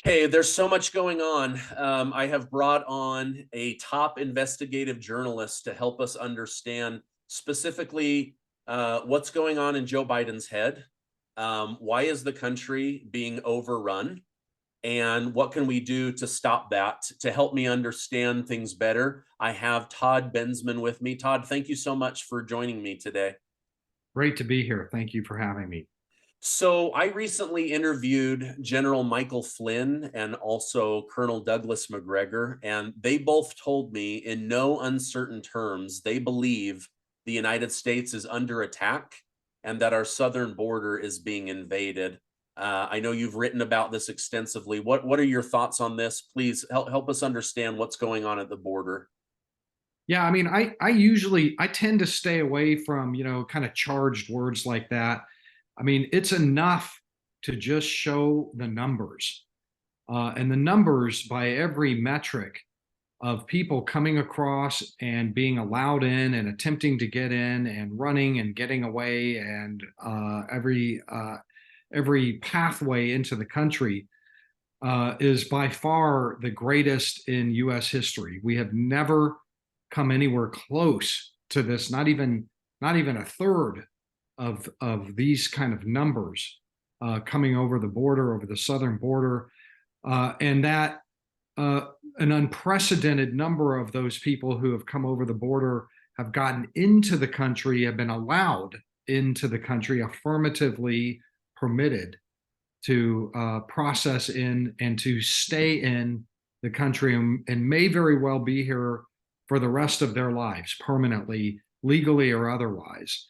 Hey, there's so much going on. I have brought on a top investigative journalist to help us understand specifically what's going on in Joe Biden's head. Why is the country being overrun? And what can we do to stop that? To help me understand things better, I have Todd Bensman with me. Todd, thank you so much for joining me today. Great to be here. Thank you for having me. So I recently interviewed General Michael Flynn and also Colonel Douglas Macgregor, and they both told me in no uncertain terms they believe the United States is under attack and that our southern border is being invaded. I know you've written about this extensively. What are your thoughts on this? Please help us understand what's going on at the border. Yeah, I mean, I tend to stay away from, kind of charged words like that. I mean, it's enough to just show the numbers. And the numbers by every metric of people coming across and being allowed in and attempting to get in and running and getting away and every pathway into the country is by far the greatest in U.S. history. We have never come anywhere close to this. Not even a third of these kind of numbers coming over the border, over the southern border, and that an unprecedented number of those people who have come over the border have gotten into the country, have been allowed into the country, affirmatively permitted to process in and to stay in the country, and may very well be here for the rest of their lives, permanently, legally or otherwise.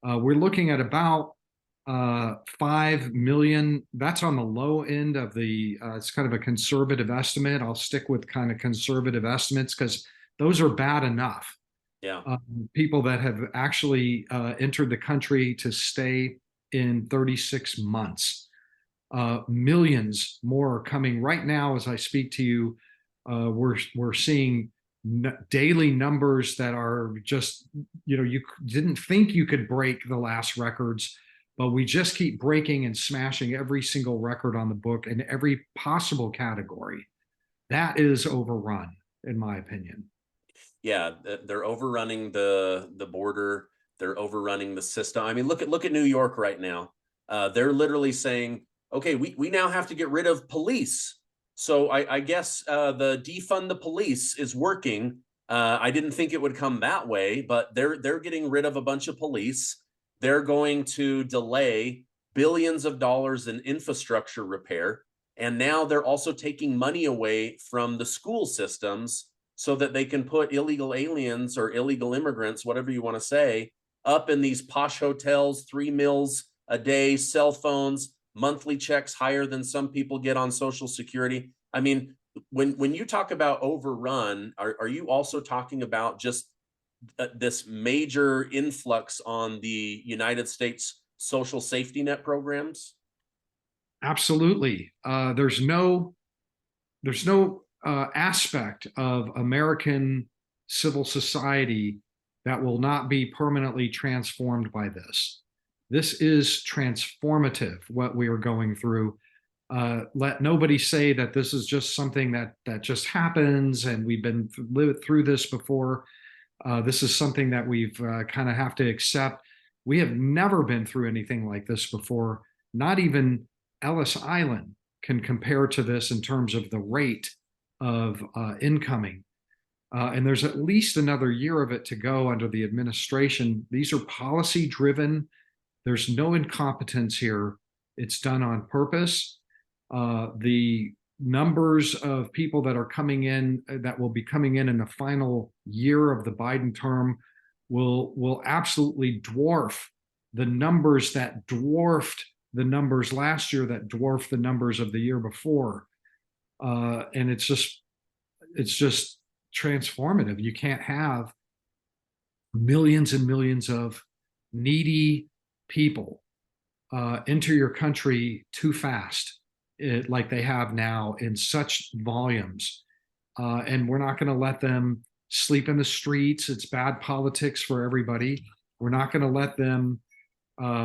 We're looking at about 5 million. That's on the low end of it's kind of a conservative estimate. I'll stick with kind of conservative estimates because those are bad enough. Yeah. People that have actually entered the country to stay in 36 months. Millions more are coming right now as I speak to you. We're seeing daily numbers that are just, you didn't think you could break the last records, but we just keep breaking and smashing every single record on the book in every possible category. That is overrun, in my opinion. Yeah, they're overrunning the border. They're overrunning the system. I mean, look at New York right now. They're literally saying, okay, we now have to get rid of police. So I guess the defund the police is working. I didn't think it would come that way, but they're getting rid of a bunch of police. They're going to delay billions of dollars in infrastructure repair, and now they're also taking money away from the school systems so that they can put illegal aliens or illegal immigrants, whatever you want to say, up in these posh hotels, 3 meals a day, cell phones, monthly checks higher than some people get on Social Security. I mean, when you talk about overrun, are you also talking about just this major influx on the United States social safety net programs? Absolutely. There's no aspect of American civil society that will not be permanently transformed by this. This is transformative, what we are going through. Let nobody say that this is just something that just happens and we've been lived through this before. This is something that we've kind of have to accept. We have never been through anything like this before. Not even Ellis Island can compare to this in terms of the rate of incoming. And there's at least another year of it to go under the administration. These are policy driven. There's no incompetence here. It's done on purpose. The numbers of people that are coming in, that will be coming in the final year of the Biden term, will absolutely dwarf the numbers that dwarfed the numbers last year, that dwarfed the numbers of the year before. And it's just transformative. You can't have millions and millions of needy people enter your country too fast, like they have now in such volumes. And we're not going to let them sleep in the streets. It's bad politics for everybody. We're not going to let them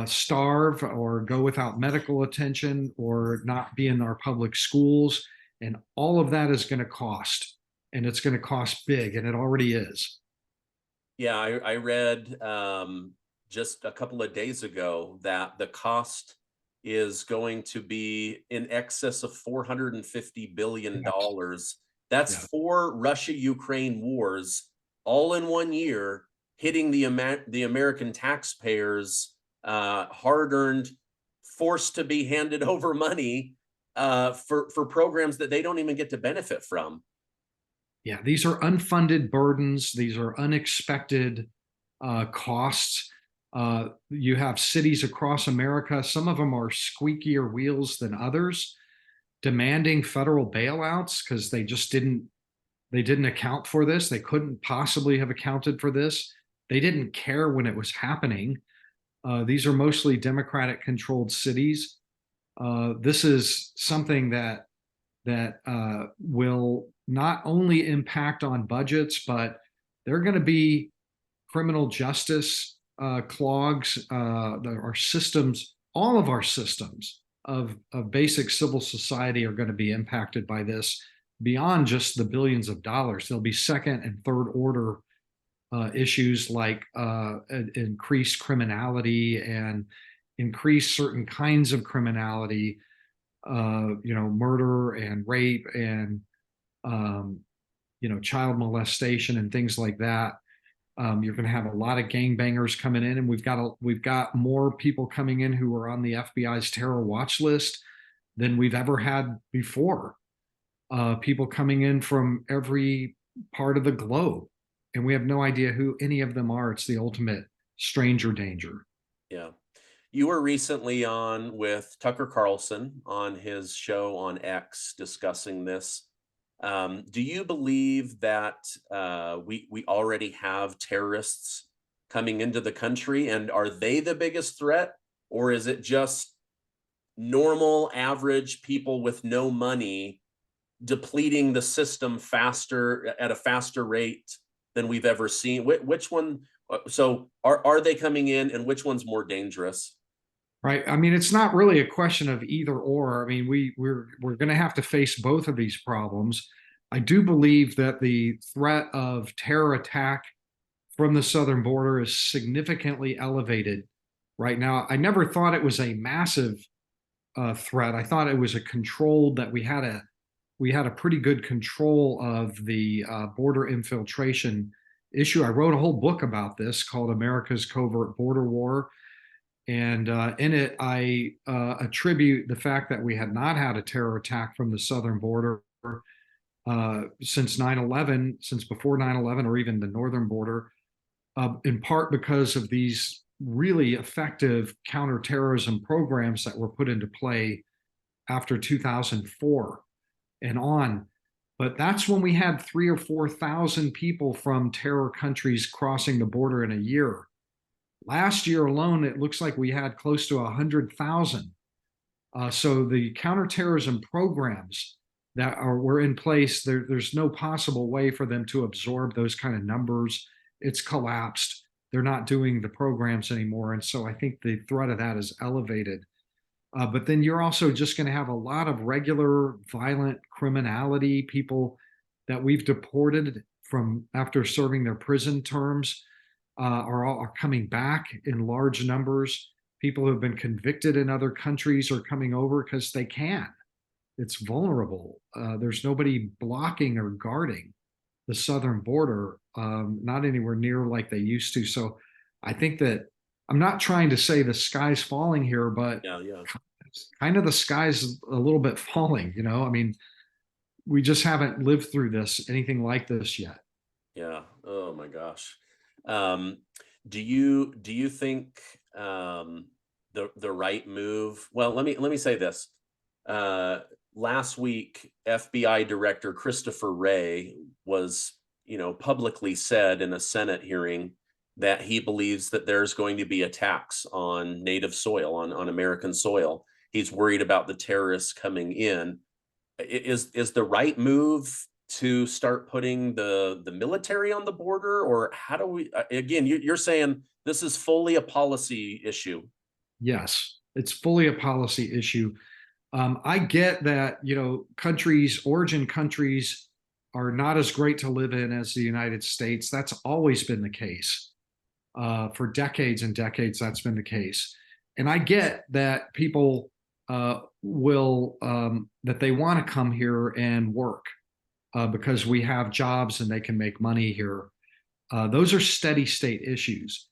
starve or go without medical attention or not be in our public schools. And all of that is going to cost, and it's going to cost big, and it already is. Yeah, I read just a couple of days ago that the cost is going to be in excess of $450 billion. Yes. That's Yeah. 4 Russia-Ukraine wars all in one year, hitting the American taxpayers, hard-earned, forced to be handed over money for programs that they don't even get to benefit from. Yeah, these are unfunded burdens. These are unexpected costs. You have cities across America. Some of them are squeakier wheels than others, demanding federal bailouts because they didn't account for this. They couldn't possibly have accounted for this. They didn't care when it was happening. These are mostly Democratic controlled cities. This is something that will not only impact on budgets, but they're going to be criminal justice clogs. Our systems, all of our systems of basic civil society are going to be impacted by this beyond just the billions of dollars. There'll be second and third order issues like increased criminality and increase certain kinds of criminality, murder and rape and, child molestation and things like that. You're going to have a lot of gangbangers coming in, and we've got more people coming in who are on the FBI's terror watch list than we've ever had before. People coming in from every part of the globe, and we have no idea who any of them are. It's the ultimate stranger danger. Yeah. You were recently on with Tucker Carlson on his show on X discussing this. Do you believe that we already have terrorists coming into the country, and are they the biggest threat, or is it just normal, average people with no money depleting the system faster at a faster rate than we've ever seen? Which one? So are they coming in, and which one's more dangerous? Right. I mean, it's not really a question of either or. I mean, we're going to have to face both of these problems. I do believe that the threat of terror attack from the southern border is significantly elevated right now. I never thought it was a massive threat. I thought it was a controlled, that we had a pretty good control of the border infiltration issue. I wrote a whole book about this called America's Covert Border War. And in it, I attribute the fact that we had not had a terror attack from the southern border since 9/11, since before 9/11, or even the northern border, in part because of these really effective counterterrorism programs that were put into play after 2004 and on. But that's when we had 3,000 or 4,000 people from terror countries crossing the border in a year. Last year alone, it looks like we had close to 100,000. So the counterterrorism programs were in place, there's no possible way for them to absorb those kind of numbers. It's collapsed. They're not doing the programs anymore. And so I think the threat of that is elevated. But then you're also just going to have a lot of regular violent criminality, people that we've deported from after serving their prison terms are coming back in large numbers. People who have been convicted in other countries are coming over because they can. It's vulnerable. There's nobody blocking or guarding the southern border, not anywhere near like they used to. So I think that I'm not trying to say the sky's falling here, but Yeah. kind of the sky's a little bit falling. I mean, we just haven't lived through anything like this yet. Yeah. Oh my gosh. Um, do you think the right move? Well, let me say this. Last week, FBI Director Christopher Wray was, publicly said in a Senate hearing that he believes that there's going to be attacks on native soil, on American soil. He's worried about the terrorists coming in. Is the right move to start putting the military on the border, or how do we? Again, you're saying this is fully a policy issue. Yes, it's fully a policy issue. I get that, countries, origin countries are not as great to live in as the United States. That's always been the case. For decades and decades, that's been the case. And I get that people that they want to come here and work because we have jobs and they can make money here. Those are steady state issues.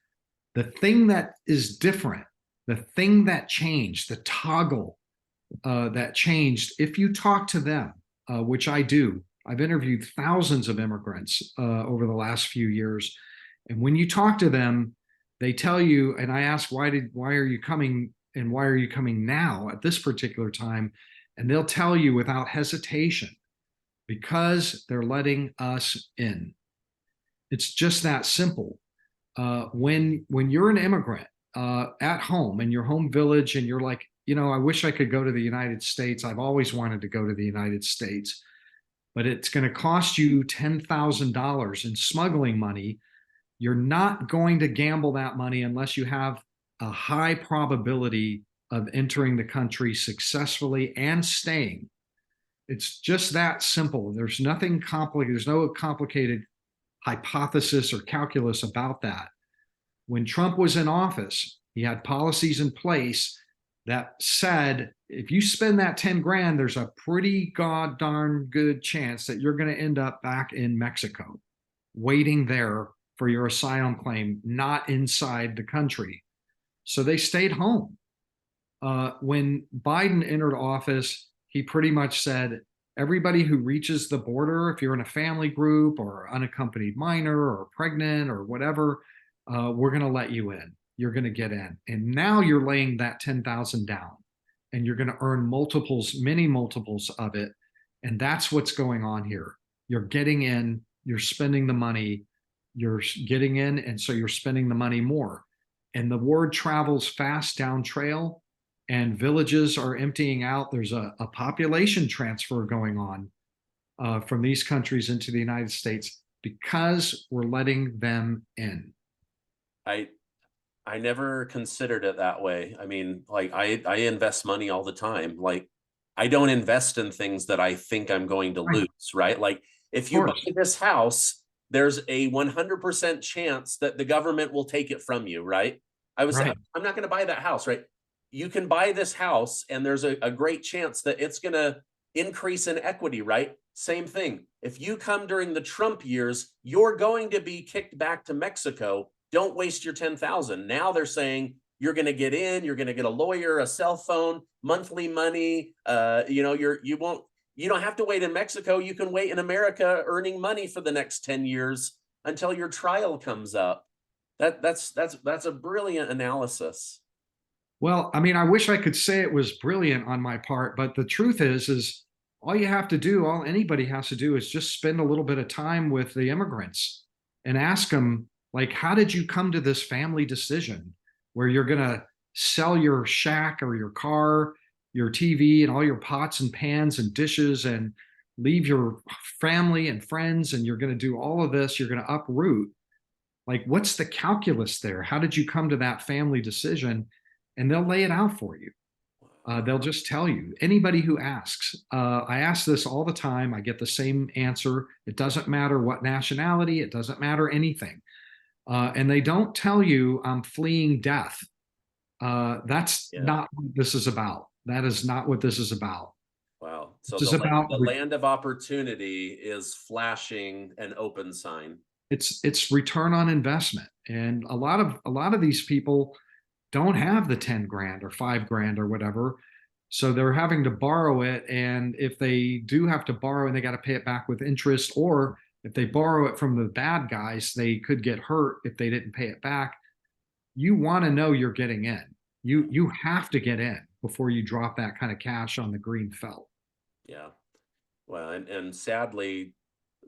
The thing that is different, the thing that changed, the toggle that changed, if you talk to them, which I do, I've interviewed thousands of immigrants over the last few years. And when you talk to them, they tell you, and I ask, why are you coming and why are you coming now at this particular time? And they'll tell you without hesitation, because they're letting us in. It's just that simple. When you're an immigrant at home in your home village and you're like, I wish I could go to the United States. I've always wanted to go to the United States, but it's going to cost you $10,000 in smuggling money. You're not going to gamble that money unless you have a high probability of entering the country successfully and staying. It's just that simple. There's nothing complicated. There's no complicated hypothesis or calculus about that. When Trump was in office, he had policies in place that said, if you spend that 10 grand, there's a pretty god darn good chance that you're going to end up back in Mexico, waiting there for your asylum claim, not inside the country. So they stayed home. When Biden entered office, he pretty much said, everybody who reaches the border, if you're in a family group or unaccompanied minor or pregnant or whatever, we're going to let you in. You're going to get in. And now you're laying that 10,000 down and you're going to earn many multiples of it. And that's what's going on here. You're getting in, you're spending the money, you're getting in, and so you're spending the money more. And the word travels fast down trail and villages are emptying out. There's a population transfer going on from these countries into the United States because we're letting them in. I never considered it that way. I mean, like I invest money all the time. Like I don't invest in things that I think I'm going to lose, right? Like if you buy this house, there's a 100% chance that the government will take it from you, right? I'm not going to buy that house, right? You can buy this house and there's a great chance that it's going to increase in equity, right? Same thing. If you come during the Trump years, you're going to be kicked back to Mexico. Don't waste your 10,000. Now they're saying you're going to get in, you're going to get a lawyer, a cell phone, monthly money. You don't have to wait in Mexico. You can wait in America earning money for the next 10 years until your trial comes up. That's a brilliant analysis. Well, I mean, I wish I could say it was brilliant on my part, but the truth is all you have to do, all anybody has to do is just spend a little bit of time with the immigrants and ask them, like, how did you come to this family decision where you're going to sell your shack or your car, your TV, and all your pots and pans and dishes and leave your family and friends, and you're going to do all of this, you're going to uproot. Like, what's the calculus there? How did you come to that family decision? And they'll lay it out for you. They'll just tell you. Anybody who asks, I ask this all the time. I get the same answer. It doesn't matter what nationality. It doesn't matter anything. And they don't tell you I'm fleeing death. That's not what this is about. That is not what this is about. Wow. So the land of opportunity is flashing an open sign. It's return on investment. And a lot of these people don't have the 10 grand or 5 grand or whatever. So they're having to borrow it. And if they do have to borrow and they got to pay it back with interest, or if they borrow it from the bad guys, they could get hurt if they didn't pay it back. You want to know you're getting in. You have to get in before you drop that kind of cash on the green felt. Yeah. Well, and sadly,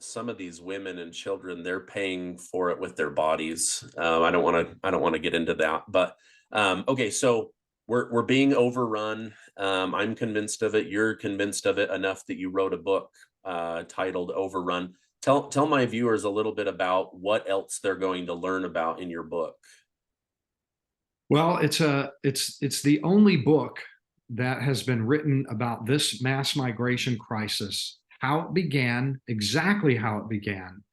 some of these women and children, they're paying for it with their bodies. I don't want to get into that, but okay, so we're being overrun. I'm convinced of it. You're convinced of it enough that you wrote a book titled Overrun. Tell my viewers a little bit about what else they're going to learn about in your book. Well, it's the only book that has been written about this mass migration crisis, how it began, exactly how it began,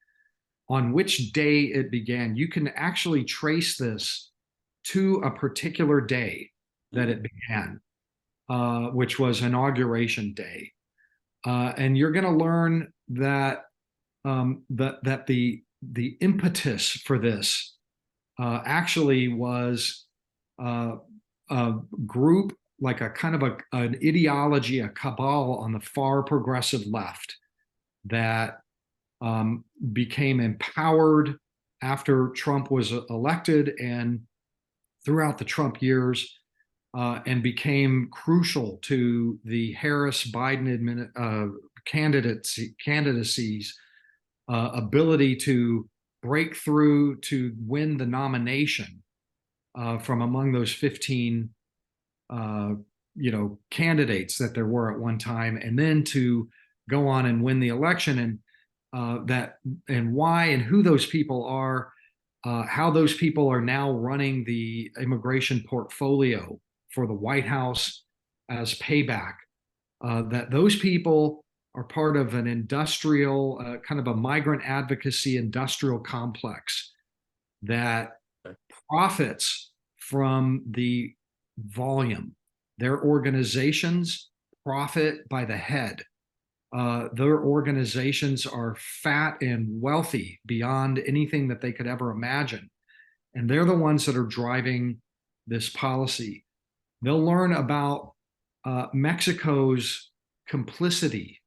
on which day it began. You can actually trace this to a particular day that it began, which was Inauguration Day. And you're going to learn that the impetus for this actually was a group, like a kind of an ideology, a cabal on the far progressive left that became empowered after Trump was elected and throughout the Trump years, and became crucial to the Harris-Biden candidacies' ability to break through to win the nomination from among those 15 candidates that there were at one time, and then to go on and win the election. And why and who those people are, how those people are now running the immigration portfolio for the White House as payback. That those people are part of an industrial, kind of a migrant advocacy industrial complex that profits from the volume. Their organizations profit by the head. Their organizations are fat and wealthy beyond anything that they could ever imagine. And they're the ones that are driving this policy. They'll learn about Mexico's complicity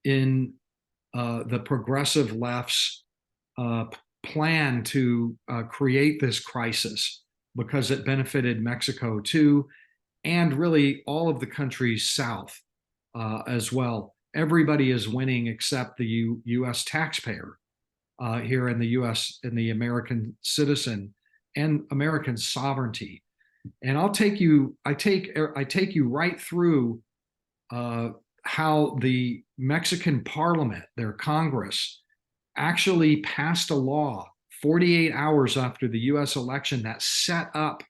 in the progressive left's plan to create this crisis, because it benefited Mexico too, and really all of the countries south as well. Everybody is winning except the U.S. taxpayer here in the U.S. and the American citizen and American sovereignty. And I take you right through how the Mexican Parliament, their Congress, actually passed a law 48 hours after the U.S. election that set up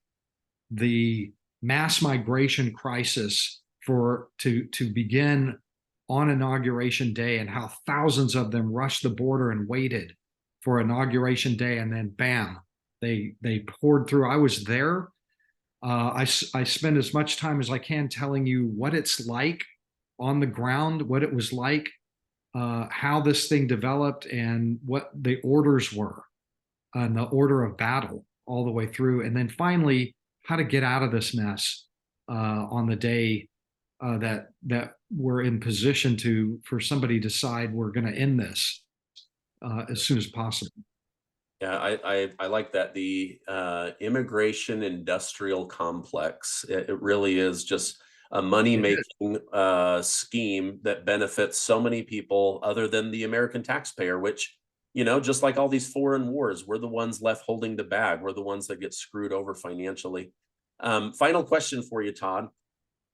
the mass migration crisis to begin on Inauguration Day, and how thousands of them rushed the border and waited for Inauguration Day, and then bam, they poured through. I was there. I spend as much time as I can telling you what it's like on the ground, what it was like, how this thing developed, and what the orders were, and the order of battle all the way through, and then finally how to get out of this mess on the day that we're in position for somebody to decide we're going to end this as soon as possible. Yeah, I like that. The immigration industrial complex. It really is just a money-making scheme that benefits so many people other than the American taxpayer, which, just like all these foreign wars, we're the ones left holding the bag. We're the ones that get screwed over financially. Final question for you, Todd.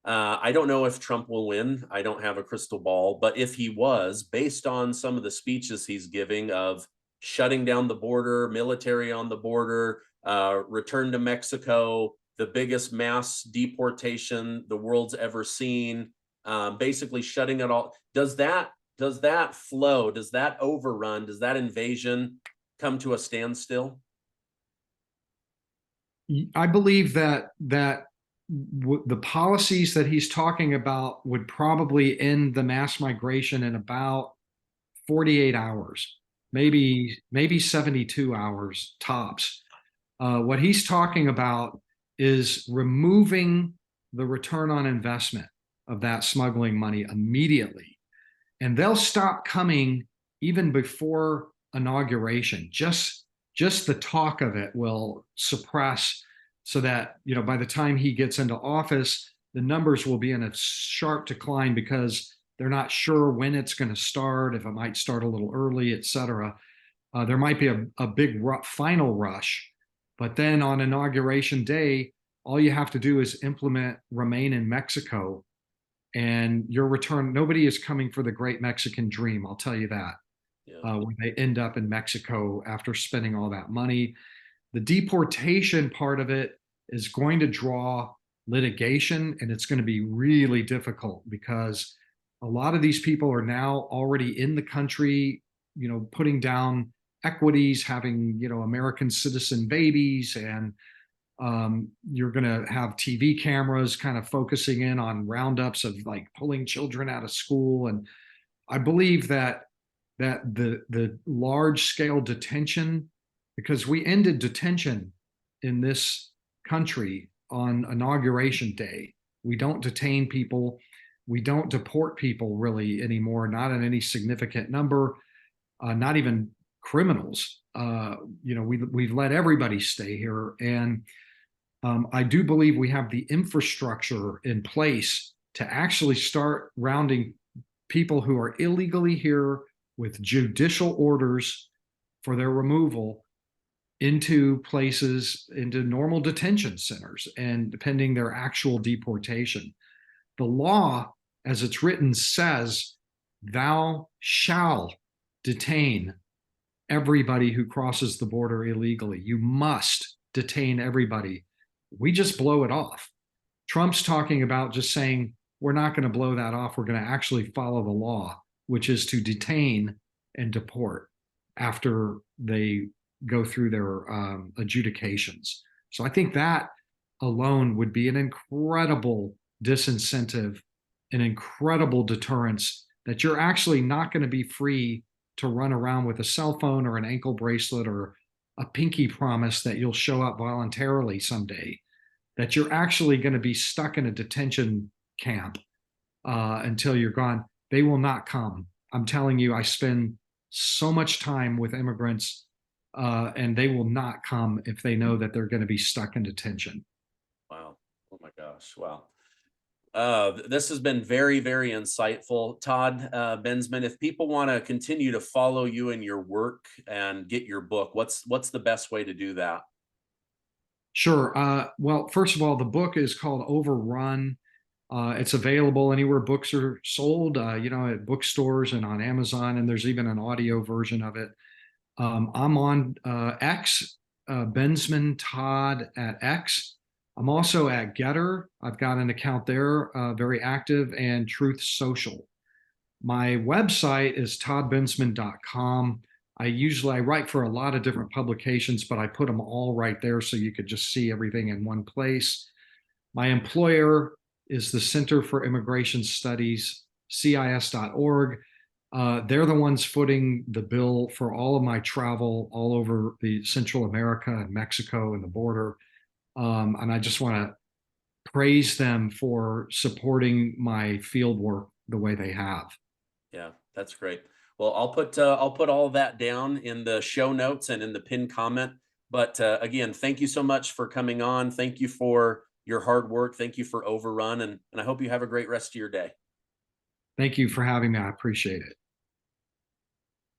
I don't know if Trump will win. I don't have a crystal ball, but if he was, based on some of the speeches he's giving of shutting down the border, military on the border, return to Mexico, the biggest mass deportation the world's ever seen, basically shutting it all. Does that flow, does that overrun, does that invasion come to a standstill? I believe that the policies that he's talking about would probably end the mass migration in about 48 hours, maybe 72 hours tops. What he's talking about is removing the return on investment of that smuggling money immediately. And they'll stop coming even before inauguration. Just the talk of it will suppress, so that, by the time he gets into office, the numbers will be in a sharp decline, because they're not sure when it's going to start, if it might start a little early, et cetera. There might be a big final rush, but then on Inauguration Day, all you have to do is implement Remain in Mexico, and your return. Nobody is coming for the great Mexican dream, I'll tell you that. Yeah. When they end up in Mexico after spending all that money. The deportation part of it is going to draw litigation, and it's going to be really difficult because a lot of these people are now already in the country, putting down equities, having, American citizen babies, and you're going to have TV cameras kind of focusing in on roundups of like pulling children out of school. And I believe that the large scale detention, because we ended detention in this country on Inauguration Day. We don't detain people. We don't deport people really anymore, not in any significant number, not even criminals. We've let everybody stay here. And I do believe we have the infrastructure in place to actually start rounding people who are illegally here with judicial orders for their removal into places, into normal detention centers, and pending their actual deportation. The law, as it's written, says, thou shall detain everybody who crosses the border illegally. You must detain everybody. We just blow it off. Trump's talking about just saying, we're not going to blow that off. We're going to actually follow the law, which is to detain and deport after they go through their adjudications. So I think that alone would be an incredible disincentive, an incredible deterrence, that you're actually not going to be free to run around with a cell phone or an ankle bracelet or a pinky promise that you'll show up voluntarily someday, that you're actually going to be stuck in a detention camp until you're gone. They will not come. I'm telling you, I spend so much time with immigrants, and they will not come if they know that they're going to be stuck in detention. Wow. Oh my gosh. Wow. This has been very, very insightful. Todd Bensman, if people want to continue to follow you and your work and get your book, what's the best way to do that? Sure. Well, first of all, the book is called Overrun. It's available anywhere books are sold, at bookstores and on Amazon, and there's even an audio version of it. I'm on X, Bensman Todd at X. I'm also at Getter. I've got an account there, very active, and Truth Social. My website is toddbensman.com. I write for a lot of different publications, but I put them all right there so you could just see everything in one place. My employer is the Center for Immigration Studies, CIS.org. They're the ones footing the bill for all of my travel all over the Central America and Mexico and the border. And I just want to praise them for supporting my field work the way they have. Yeah, that's great. Well, I'll put all of that down in the show notes and in the pinned comment. But again, thank you so much for coming on. Thank you for your hard work. Thank you for Overrun, and I hope you have a great rest of your day. Thank you for having me. I appreciate it.